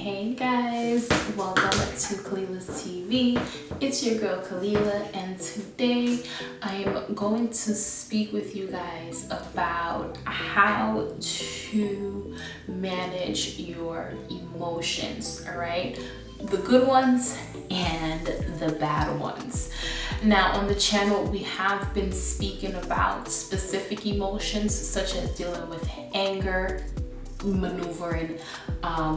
Hey guys, welcome to KHALEELA'S TV. It's your girl KHALEELA, and today I am going to speak with you guys about how to manage your emotions, all right? The good ones and the bad ones. Now on the channel we have been speaking about specific emotions such as dealing with anger, maneuvering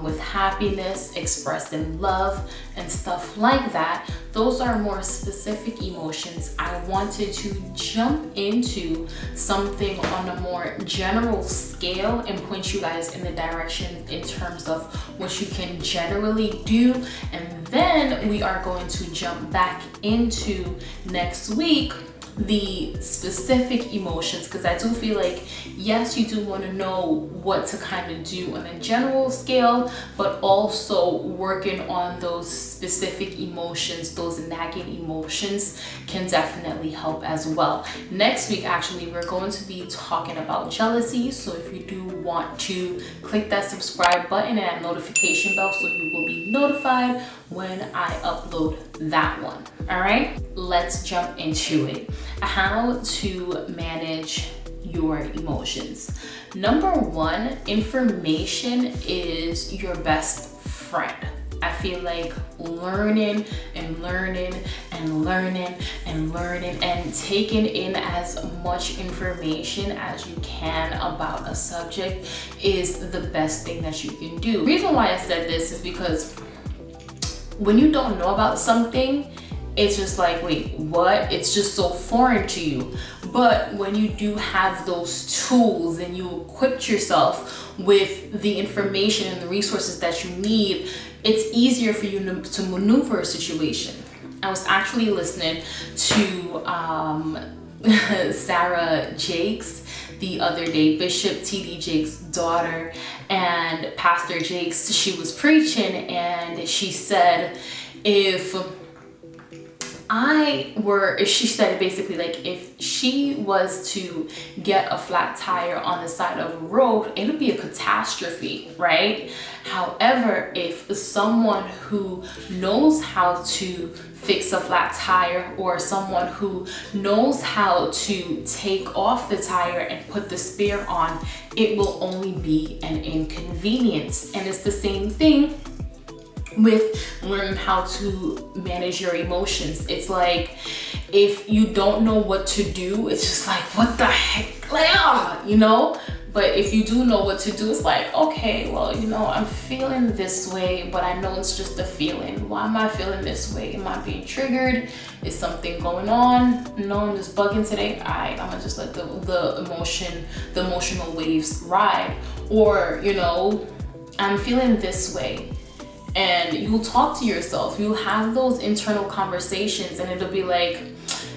with happiness, expressing love and stuff like that. Those are more specific emotions. I wanted to jump into something on a more general scale and point you guys in the direction in terms of what you can generally do, and then we are going to jump back into next week the specific emotions, because I do feel like, yes, you do want to know what to kind of do on a general scale, but also working on those specific emotions, those nagging emotions can definitely help as well. Next week, actually, we're going to be talking about jealousy. So if you do want to click that subscribe button and that notification bell so you will be notified when I upload that one. All right, let's jump into it. How to manage your emotions. Number one, information is your best friend. I feel like learning and taking in as much information as you can about a subject is the best thing that you can do. The reason why I said this is because when you don't know about something, it's just like, wait, what? It's just so foreign to you. But when you do have those tools and you equip yourself with the information and the resources that you need, it's easier for you to maneuver a situation. I was actually listening to Sarah Jakes the other day, Bishop T.D. Jakes' daughter, and Pastor Jakes. She was preaching and she said, if she said basically, like, if she was to get a flat tire on the side of a road, it would be a catastrophe, right? However, if someone who knows how to fix a flat tire, or someone who knows how to take off the tire and put the spare on, it will only be an inconvenience. And it's the same thing with learning how to manage your emotions. It's like, if you don't know what to do, it's just like, what the heck, like, you know? But if you do know what to do, it's like, okay, well, you know, I'm feeling this way, but I know it's just a feeling. Why am I feeling this way? Am I being triggered? Is something going on? No, I'm just bugging today. I'm gonna just let the emotional waves ride. Or, you know, I'm feeling this way. And you'll talk to yourself, you'll have those internal conversations, and it'll be like,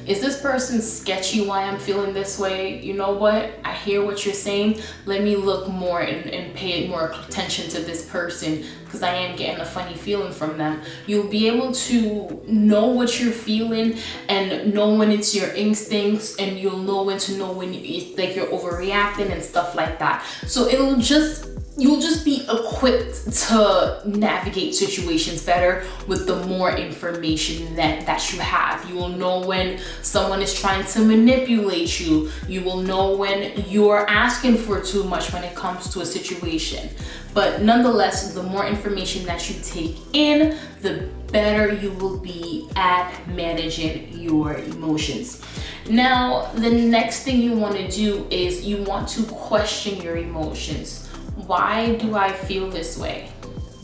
is this person sketchy why I'm feeling this way? You know what? I hear what you're saying. Let me look more and pay more attention to this person, because I am getting a funny feeling from them. You'll be able to know what you're feeling and know when it's your instincts, and you'll know when to know when like you're overreacting and stuff like that. So you'll just be equipped to navigate situations better with the more information that you have. You will know when someone is trying to manipulate you. You will know when you're asking for too much when it comes to a situation. But nonetheless, the more information that you take in, the better you will be at managing your emotions. Now, the next thing you want to do is you want to question your emotions. Why do I feel this way?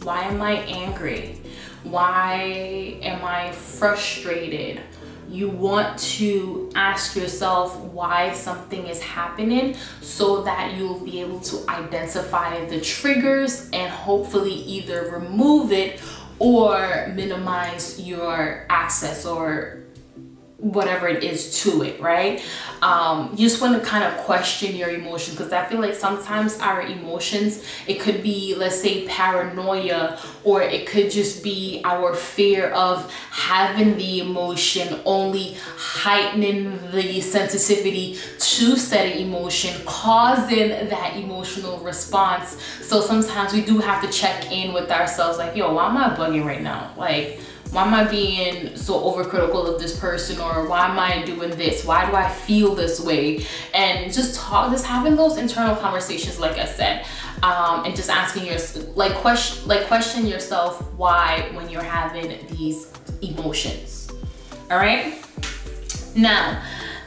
Why am I angry? Why am I frustrated? You want to ask yourself why something is happening, so that you'll be able to identify the triggers and hopefully either remove it or minimize your access or whatever it is to it, right? You just want to kind of question your emotions, because I feel like sometimes our emotions, it could be, let's say, paranoia, or it could just be our fear of having the emotion only heightening the sensitivity to said emotion, causing that emotional response. So sometimes we do have to check in with ourselves, like, yo, why am I bugging right now? Like, why am I being so overcritical of this person? Or why am I doing this? Why do I feel this way? And just having those internal conversations, like I said, and just asking yourself, question yourself why when you're having these emotions. All right. Now,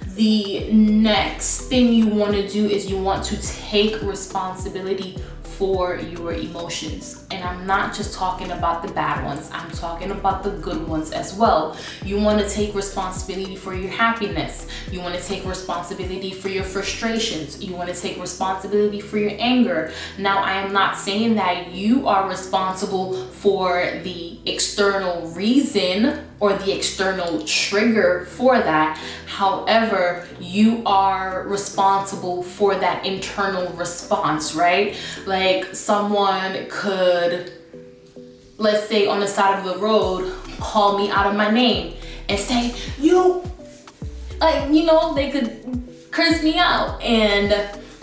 the next thing you want to do is you want to take responsibility for your emotions. And I'm not just talking about the bad ones, I'm talking about the good ones as well. You want to take responsibility for your happiness. You want to take responsibility for your frustrations. You want to take responsibility for your anger. Now, I am not saying that you are responsible for the external reason or the external trigger for that. However, you are responsible for that internal response, right? Like, someone could, let's say on the side of the road, call me out of my name and say, you, like, you know, they could curse me out, and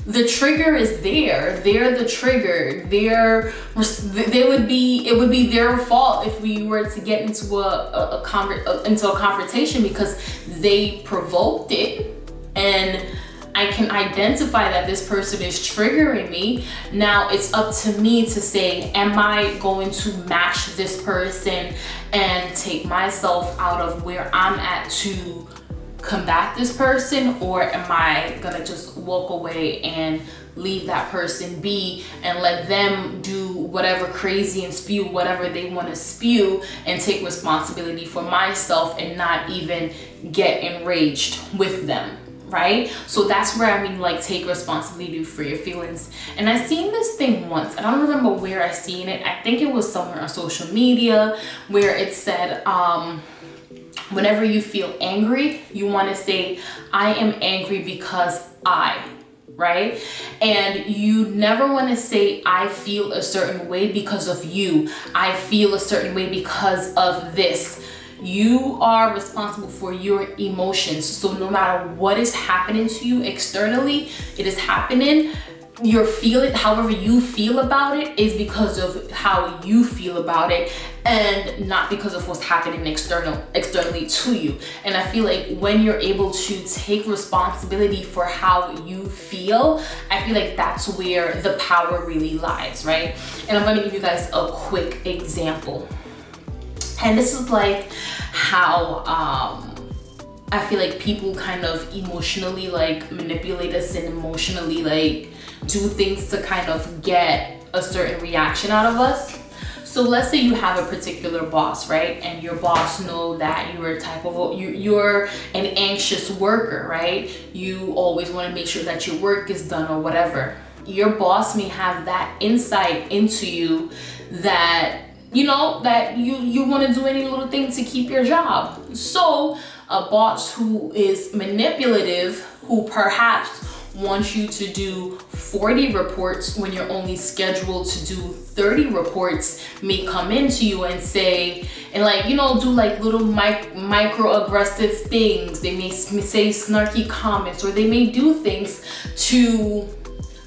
the trigger is there. They're the trigger. It would be their fault if we were to get into a confrontation, because they provoked it, and I can identify that this person is triggering me. Now it's up to me to say, am I going to match this person and take myself out of where I'm at to combat this person, or am I gonna just walk away and leave that person be and let them do whatever crazy and spew whatever they want to spew, and take responsibility for myself and not even get enraged with them, right? So that's where I mean, like, take responsibility for your feelings. And I seen this thing once, I don't remember where I seen it. I think it was somewhere on social media, where it said, whenever you feel angry, you want to say, I am angry because right? And you never want to say, I feel a certain way because of you. I feel a certain way because of this. You are responsible for your emotions. So no matter what is happening to you externally, it is happening. You're feeling, however you feel about it is because of how you feel about it, and not because of what's happening externally to you. And I feel like when you're able to take responsibility for how you feel, I feel like that's where the power really lies, right? And I'm going to give you guys a quick example. And this is like how I feel like people kind of emotionally like manipulate us, and emotionally like do things to kind of get a certain reaction out of us. So let's say you have a particular boss, right? And your boss know that you're an anxious worker, right? You always want to make sure that your work is done or whatever. Your boss may have that insight into you that, you know, that you want to do any little thing to keep your job. So a boss who is manipulative, who perhaps wants you to do 40 reports when you're only scheduled to do 30 reports, may come into you and say, and like, you know, do like little microaggressive things. They may say snarky comments, or they may do things to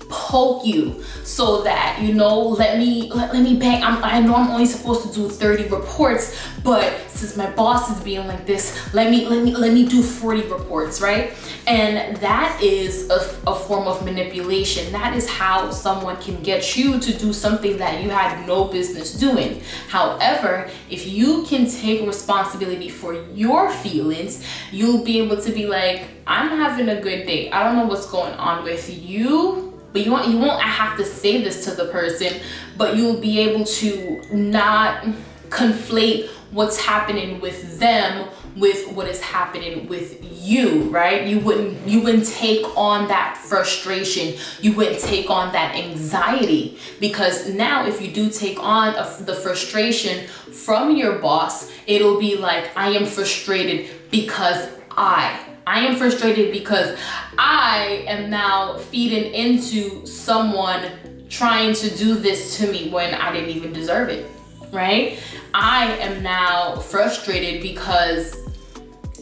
poke you, so that, you know, let me bang. I know I'm only supposed to do 30 reports, but since my boss is being like this, let me do 40 reports, right? And that is a form of manipulation. That is how someone can get you to do something that you had no business doing. However, if you can take responsibility for your feelings, you'll be able to be like, I'm having a good day. I don't know what's going on with you, but you won't have to say this to the person, but you'll be able to not conflate what's happening with them with what is happening with you, right? You wouldn't take on that frustration. You wouldn't take on that anxiety, because now if you do take on the frustration from your boss, it'll be like, I am frustrated because I am frustrated because I am now feeding into someone trying to do this to me when I didn't even deserve it, right? I am now frustrated because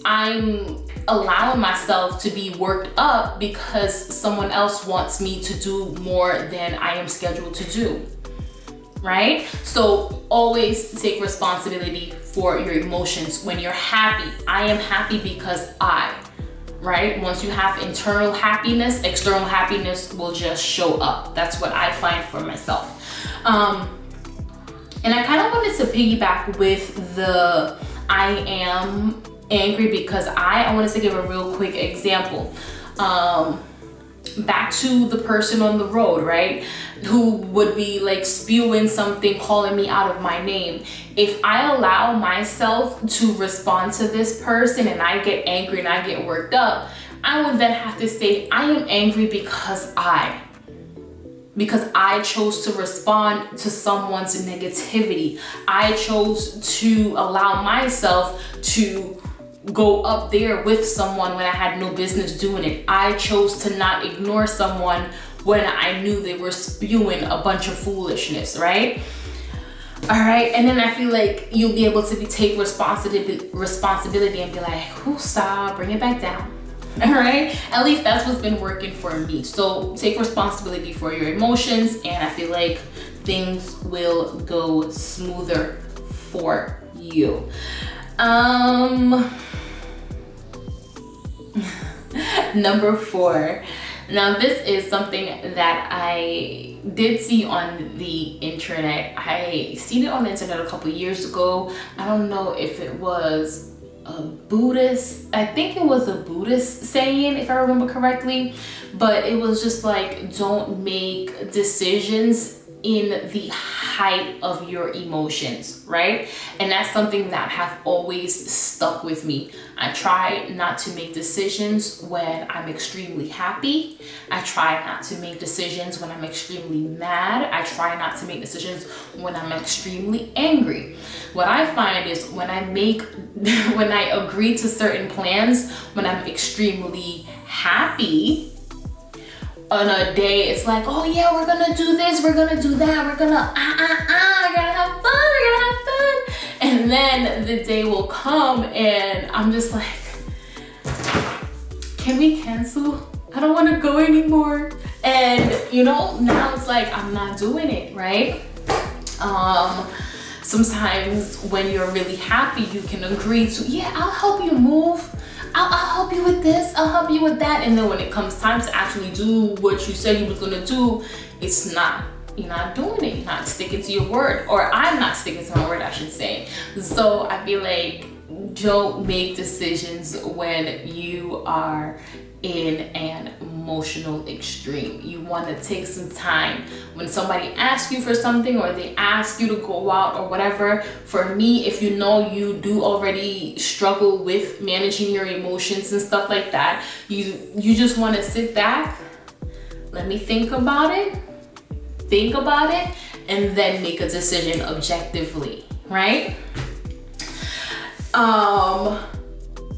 I'm allowing myself to be worked up because someone else wants me to do more than I am scheduled to do, right? So always take responsibility for your emotions. When you're happy, I am happy because right? Once you have internal happiness, external happiness will just show up. That's what I find for myself. And I kind of wanted to piggyback with the I am angry because I wanted to give a real quick example. Back to the person on the road, right? Who would be like spewing something, calling me out of my name. If I allow myself to respond to this person and I get angry and I get worked up, I would then have to say, I am angry because I chose to respond to someone's negativity. I chose to allow myself to go up there with someone when I had no business doing it. I chose to not ignore someone when I knew they were spewing a bunch of foolishness, right? All right, and then I feel like you'll be able to take responsibility and be like, stop, bring it back down. All right, at least that's what's been working for me. So take responsibility for your emotions, and I feel like things will go smoother for you. Number 4. Now this is something that I did see on the internet. I seen it on the internet a couple years ago. I don't know if it was a Buddhist, I think it was a Buddhist saying, if I remember correctly, but it was just like, don't make decisions in the height of your emotions, right? And that's something that have always stuck with me. I try not to make decisions when I'm extremely happy. I try not to make decisions when I'm extremely mad. I try not to make decisions when I'm extremely angry. What I find is when I agree to certain plans, when I'm extremely happy, on a day, it's like, oh yeah, we're gonna do this, we're gonna do that, we're gonna we're gonna have fun. And then the day will come and I'm just like, can we cancel? I don't wanna go anymore. And now it's like, I'm not doing it, right? Sometimes when you're really happy, you can agree to, yeah, I'll help you move. I'll help you with this, I'll help you with that. And then when it comes time to actually do what you said you was gonna do, you're not doing it. You're not sticking to your word, or I'm not sticking to my word, I should say. So I feel like don't make decisions when you are in an emotional extreme. You want to take some time when somebody asks you for something or they ask you to go out or whatever. For me, if you know you do already struggle with managing your emotions and stuff like that, you just want to sit back, let me think about it, and then make a decision objectively, right?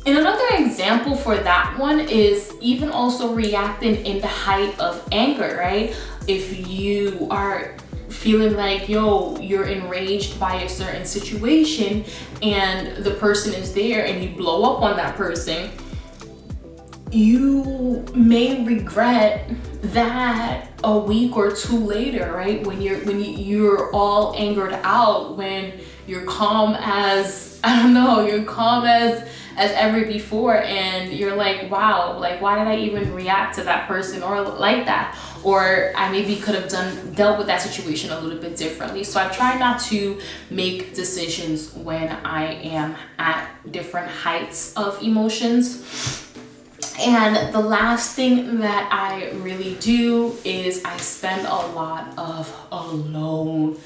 And another example for that one is even also reacting in the height of anger, right? If you are feeling like, you're enraged by a certain situation and the person is there and you blow up on that person, you may regret that a week or two later, right? When you're all angered out, when you're calm as, you're calm as ever before, and you're like, wow, like why did I even react to that person or like that? Or I maybe could have dealt with that situation a little bit differently. So I try not to make decisions when I am at different heights of emotions. And the last thing that I really do is I spend a lot of alone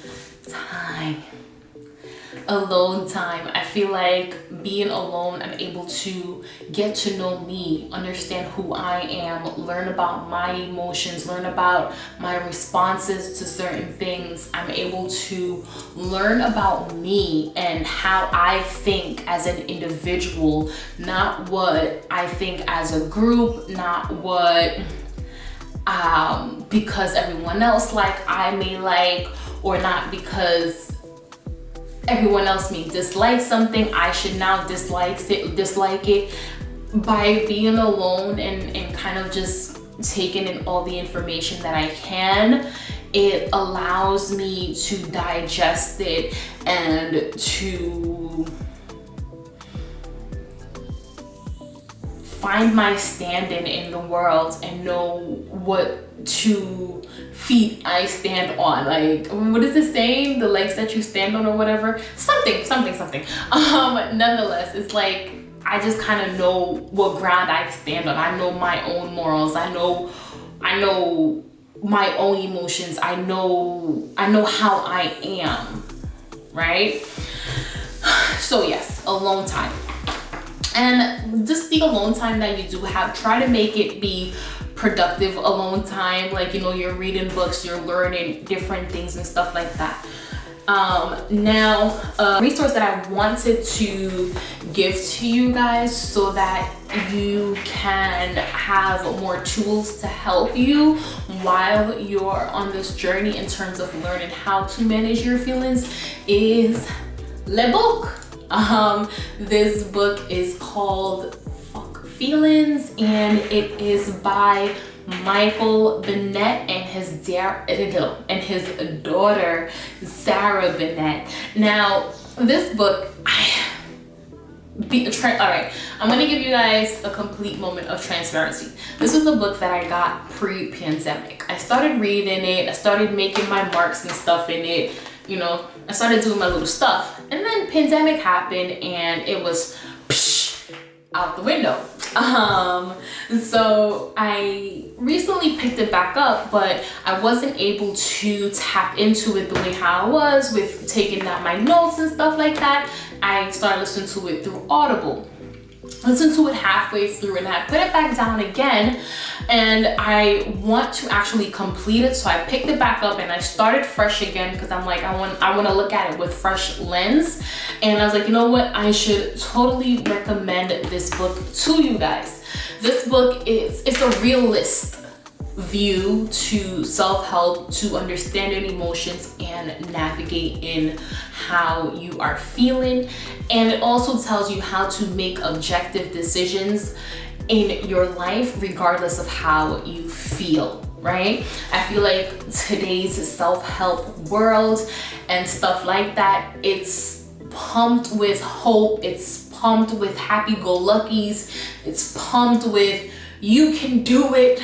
time. alone time. I feel like being alone, I'm able to get to know me, understand who I am, learn about my emotions, learn about my responses to certain things. I'm able to learn about me and how I think as an individual, not what I think as a group, not what because everyone else I may like, or not because everyone else may dislike something, I should now dislike it. By being alone and kind of just taking in all the information that I can, it allows me to digest it and to find my standing in the world and know what 2 feet I stand on. Like, what is the saying? The legs that you stand on or whatever? Something. Nonetheless, it's like, I just kind of know what ground I stand on. I know my own morals. I know my own emotions. I know how I am, right? So yes, alone time. And just the alone time that you do have, try to make it be productive alone time. Like, you know, you're reading books, you're learning different things and stuff like that. Now, a resource that I wanted to give to you guys so that you can have more tools to help you while you're on this journey in terms of learning how to manage your feelings is le book. This book is called Fuck Feelings, and it is by Michael Bennett and his daughter Sarah Bennett. Now, this book, alright, I'm gonna give you guys a complete moment of transparency. This was a book that I got pre-pandemic. I started reading it, I started making my marks and stuff in it, you know, I started doing my little stuff, and then pandemic happened and it was out the window. So I recently picked it back up, but I wasn't able to tap into it the way how I was with taking down my notes and stuff like that. I started listening to it through Audible. Listened to it halfway through and I put it back down again, and I want to actually complete it, so I picked it back up and I started fresh again because I'm like, I want to look at it with fresh lens. And I was like, you know what, I should totally recommend this book to you guys. This book it's a realist view to self-help, to understanding emotions and navigate in how you are feeling. And it also tells you how to make objective decisions in your life regardless of how you feel, right? I feel like today's self-help world and stuff like that, it's pumped with hope, it's pumped with happy-go-luckies, it's pumped with you can do it,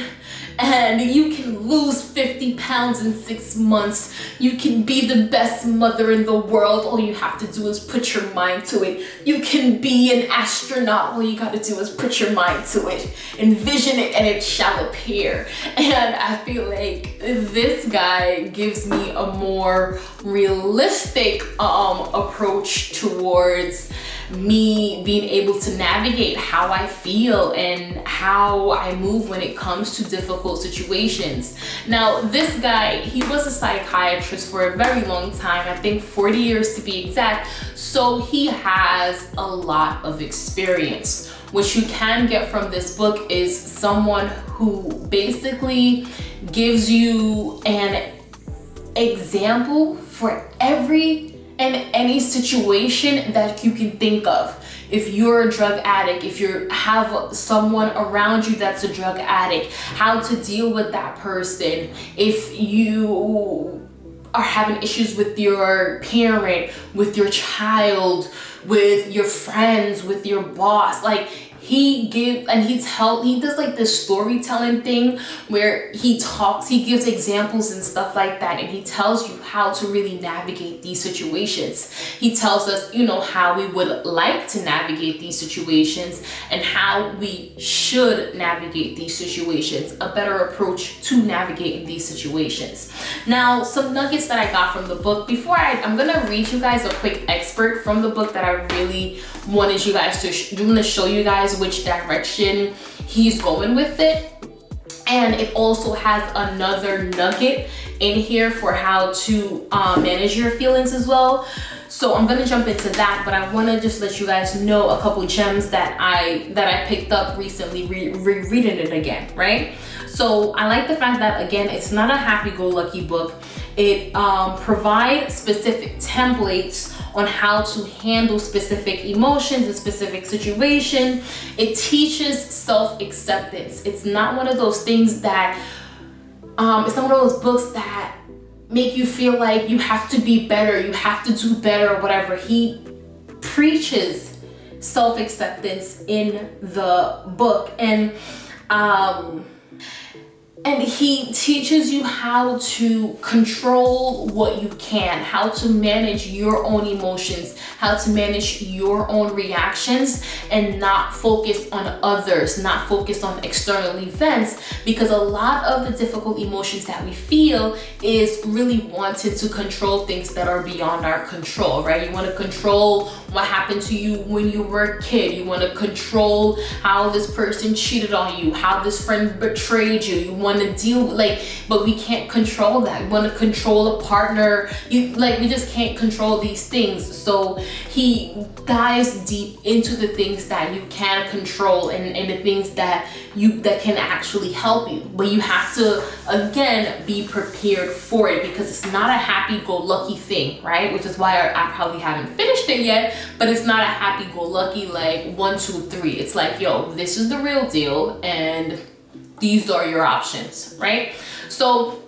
and you can lose 50 pounds in 6 months. You can be the best mother in the world. All you have to do is put your mind to it. You can be an astronaut. All you got to do is put your mind to it. Envision it and it shall appear. And I feel like this guy gives me a more realistic approach towards me being able to navigate how I feel and how I move when it comes to difficult situations. Now, this guy, he was a psychiatrist for a very long time, I think 40 years to be exact, so he has a lot of experience. What you can get from this book is someone who basically gives you an example for every and any situation that you can think of. If you're a drug addict, if you have someone around you that's a drug addict, how to deal with that person. If you are having issues with your parent, with your child, with your friends, with your boss, like he does like this storytelling thing where he gives examples and stuff like that, and he tells you how to really navigate these situations. He tells us, how we would like to navigate these situations and how we should navigate these situations, a better approach to navigating these situations. Now, some nuggets that I got from the book. I'm gonna read you guys a quick excerpt from the book that I really wanted you guys to show you guys which direction he's going with it. And it also has another nugget in here for how to manage your feelings as well. So I'm gonna jump into that, but I wanna just let you guys know a couple gems that I picked up recently reading it again, right? So I like the fact that, again, it's not a happy-go-lucky book. It provides specific templates on how to handle specific emotions in specific situations. It teaches self-acceptance. It's not one of those things that, it's not one of those books that make you feel like you have to be better, you have to do better, or whatever. He preaches self-acceptance in the book, and he teaches you how to control what you can, how to manage your own emotions, how to manage your own reactions, and not focus on others, not focus on external events, because a lot of the difficult emotions that we feel is really wanting to control things that are beyond our control, right? You want to control what happened to you when you were a kid. You want to control how this person cheated on you, how this friend betrayed you. You want to deal but we can't control that. We want to control a partner. We just can't control these things. So he dives deep into the things that you can control and the things that can actually help you. But you have to, again, be prepared for it, because it's not a happy-go-lucky thing, right? Which is why I probably haven't finished it yet, but it's not a happy-go-lucky 1, 2, 3. It's like, yo, this is the real deal, and these are your options, right? So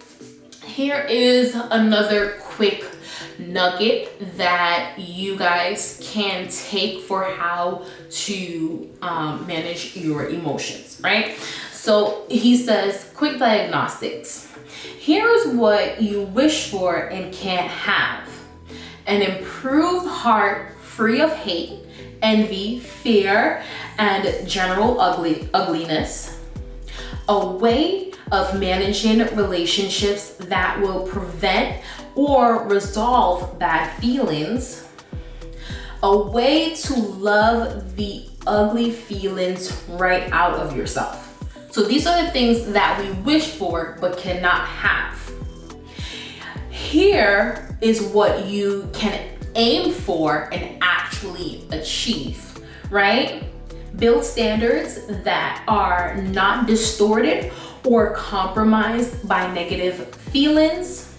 here is another quick nugget that you guys can take for how to manage your emotions, right? So he says, quick diagnostics. Here's what you wish for and can't have: an improved heart free of hate, envy, fear, and general ugliness. A way of managing relationships that will prevent or resolve bad feelings. A way to love the ugly feelings right out of yourself. So these are the things that we wish for but cannot have. Here is what you can aim for and actually achieve, right? Build standards that are not distorted or compromised by negative feelings.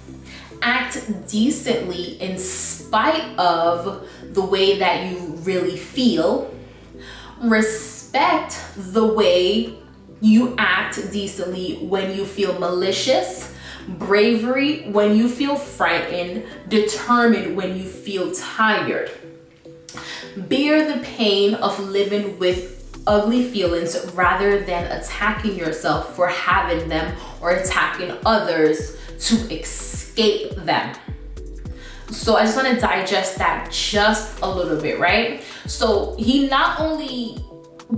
Act decently in spite of the way that you really feel. Respect the way you act decently when you feel malicious. Bravery when you feel frightened. Determined when you feel tired. Bear the pain of living with ugly feelings rather than attacking yourself for having them or attacking others to escape them. So I just want to digest that just a little bit, right? So he not only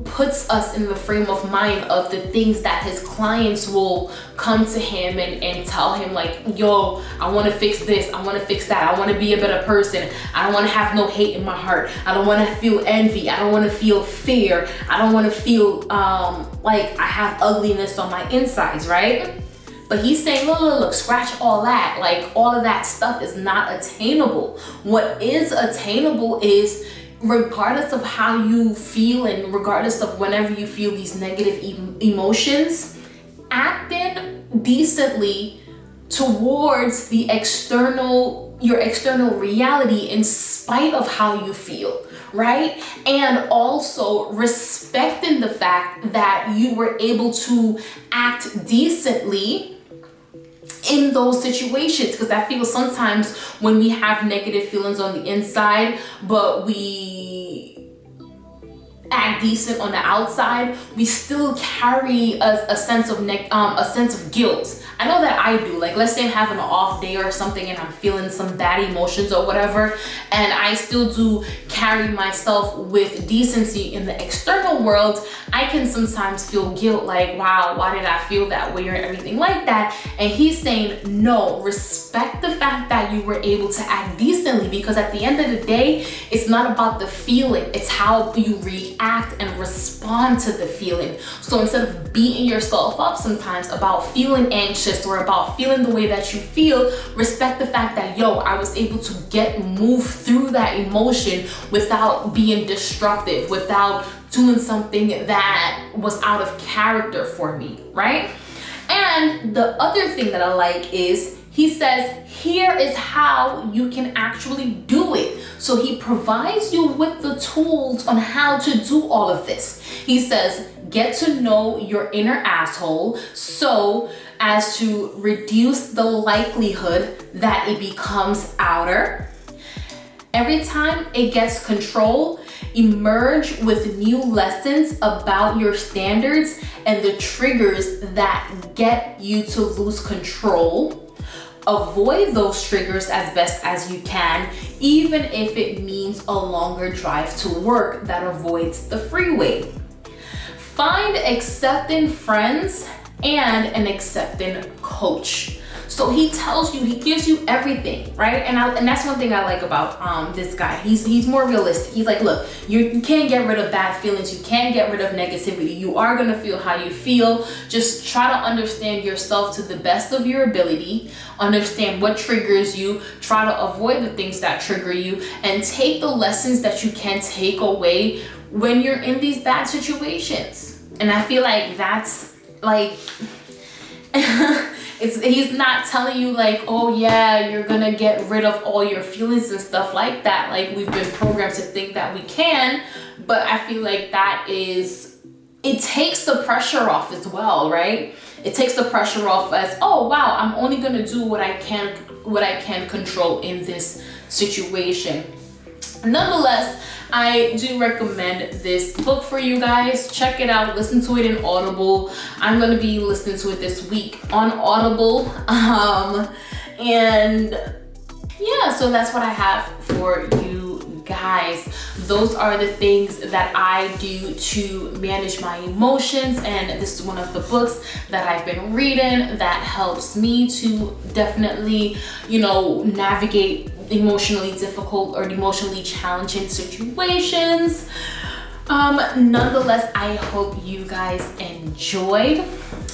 puts us in the frame of mind of the things that his clients will come to him and tell him, like, yo, I want to fix this, I want to fix that, I want to be a better person, I don't want to have no hate in my heart, I don't want to feel envy, I don't want to feel fear, I don't want to feel like I have ugliness on my insides, right? But he's saying, look, scratch all that. Like, all of that stuff is not attainable. What is attainable is, regardless of how you feel and regardless of whenever you feel these negative emotions, acting decently towards the your external reality in spite of how you feel, right? And also respecting the fact that you were able to act decently in those situations. Because I feel sometimes when we have negative feelings on the inside, but we act decent on the outside, we still carry a sense of guilt. I know that I do. Like, let's say I'm having an off day or something and I'm feeling some bad emotions or whatever, and I still do carry myself with decency in the external world. I can sometimes feel guilt, like, wow, why did I feel that way or everything like that. And he's saying, no, respect the fact that you were able to act decently, because at the end of the day, it's not about the feeling, it's how you react and respond to the feeling. So instead of beating yourself up sometimes about feeling anxious or about feeling the way that you feel, respect the fact that, yo, I was able to move through that emotion without being destructive, without doing something that was out of character for me, right? And the other thing that I like is he says, here is how you can actually do it. So he provides you with the tools on how to do all of this. He says, get to know your inner asshole so as to reduce the likelihood that it becomes outer. Every time it gets control, emerge with new lessons about your standards and the triggers that get you to lose control. Avoid those triggers as best as you can, even if it means a longer drive to work that avoids the freeway. Find accepting friends and an accepting coach. So he tells you, he gives you everything, right? And that's one thing I like about this guy. He's more realistic. He's like, look, you can't get rid of bad feelings. You can't get rid of negativity. You are gonna feel how you feel. Just try to understand yourself to the best of your ability. Understand what triggers you. Try to avoid the things that trigger you, and take the lessons that you can take away when you're in these bad situations. And I feel like that's like he's not telling you like, oh yeah, you're gonna get rid of all your feelings and stuff like that. Like, we've been programmed to think that we can, but I feel like it takes the pressure off as well, right? It takes the pressure off as, oh wow, I'm only gonna do what I can control in this situation. Nonetheless, I do recommend this book for you guys. Check it out, listen to it in Audible. I'm gonna be listening to it this week on Audible. And yeah, so that's what I have for you guys. Those are the things that I do to manage my emotions, and this is one of the books that I've been reading that helps me to definitely, navigate emotionally difficult or emotionally challenging situations. Nonetheless, I hope you guys enjoyed.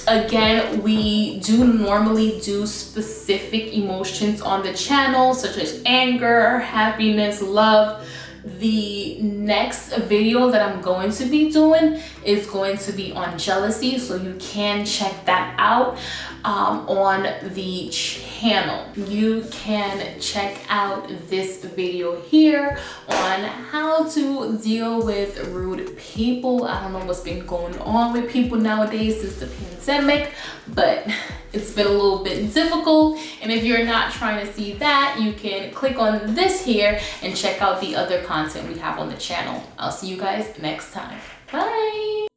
Again, we do normally do specific emotions on the channel, such as anger, happiness, love. The next video that I'm going to be doing is going to be on jealousy, so you can check that out on the channel. You can check out this video here on how to deal with rude people. I don't know what's been going on with people nowadays since the pandemic, but it's been a little bit difficult. And if you're not trying to see that, you can click on this here and check out the other content we have on the channel. I'll see you guys next time. Bye.